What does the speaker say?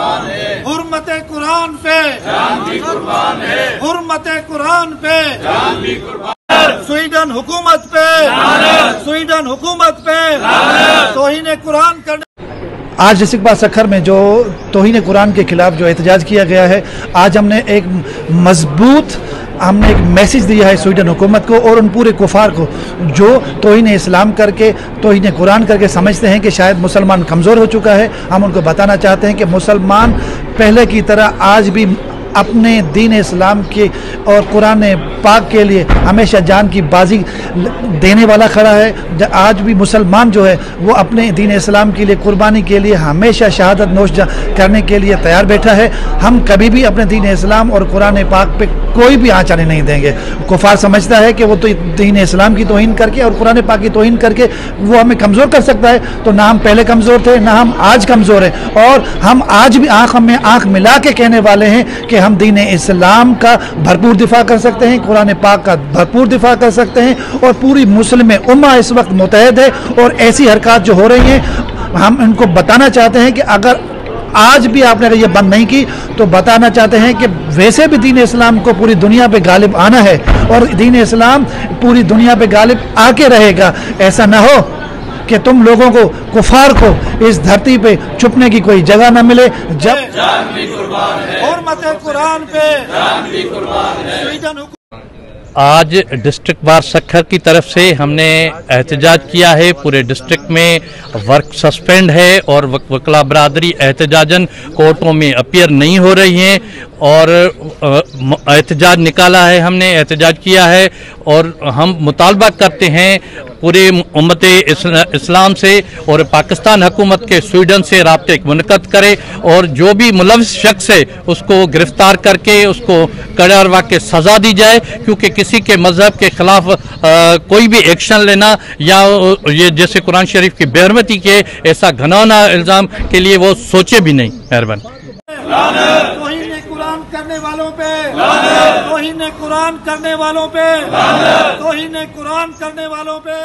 हुर्मत कुरान पे हुर्मत कुरान पे स्वीडन हुकूमत पे तौहीन कुरान करने। आज डिस्ट्रिक्ट बार सखर में जो तौहीन कुरान के खिलाफ जो एहतजाज किया गया है, आज हमने एक मैसेज दिया है स्वीडन हुकूमत को और उन पूरे कुफार को जो तौहीन इस्लाम करके तौहीन कुरान करके समझते हैं कि शायद मुसलमान कमज़ोर हो चुका है। हम उनको बताना चाहते हैं कि मुसलमान पहले की तरह आज भी अपने दीन इस्लाम के और कुरान पाक के लिए हमेशा जान की बाजी देने वाला खड़ा है। आज भी मुसलमान जो है वो अपने दीन इस्लाम के लिए कुर्बानी के लिए हमेशा शहादत नोश करने के लिए तैयार बैठा है। हम कभी भी अपने दीन इस्लाम और कुरान पाक पे कोई भी आँच आने नहीं देंगे। कुफार समझता है कि वो तो दीन इस्लाम की तौहीन करके और कुरान पाक की तौहीन करके वो हमें कमज़ोर कर सकता है। तो ना हम पहले कमज़ोर थे, ना हम आज कमज़ोर हैं, और हम आज भी आँख में आँख मिला के कहने वाले हैं कि हम दीन इस्लाम का भरपूर दिफा कर सकते हैं, कुरान पाक का भरपूर दिफा कर सकते हैं। और पूरी मुस्लिम उम्मा इस वक्त मुतहद है और ऐसी हरकत जो हो रही हैं हम इनको बताना चाहते हैं कि अगर आज भी आपने अगर ये बंद नहीं की तो बताना चाहते हैं कि वैसे भी दीन इस्लाम को पूरी दुनिया पे गालिब आना है और दीन इस्लाम पूरी दुनिया पे गालिब आके रहेगा। ऐसा ना हो कि तुम लोगों को कुफार को इस धरती पे छुपने की कोई जगह न मिले। जब हुर्मत कुरान पे स्वीडन आज डिस्ट्रिक्ट बार सखर की तरफ से हमने एहतजाज किया है। पूरे डिस्ट्रिक्ट में वर्क सस्पेंड है और वकला बरादरी एहतजाजन कोर्टों में अपीयर नहीं हो रही हैं और एहतजाज निकाला है, हमने एहतजाज किया है और हम मुतालबा करते हैं पूरे उम्मत इस्लाम से और पाकिस्तान हुकूमत के स्वीडन से राब्ते मुनक़द करे और जो भी मुलविस शख्स है उसको गिरफ्तार करके उसको कड़ारवा के सज़ा दी जाए, क्योंकि किसी के मज़हब के ख़िलाफ़ कोई भी एक्शन लेना या ये जैसे कुरान शरीफ की बेहरमती के ऐसा घिनौना इल्ज़ाम के लिए वो सोचे भी नहीं। मेहरबानी। तौहीन कुरान करने वालों पे तौहीन कुरान करने वालों पे तौहीन कुरान करने वालों पे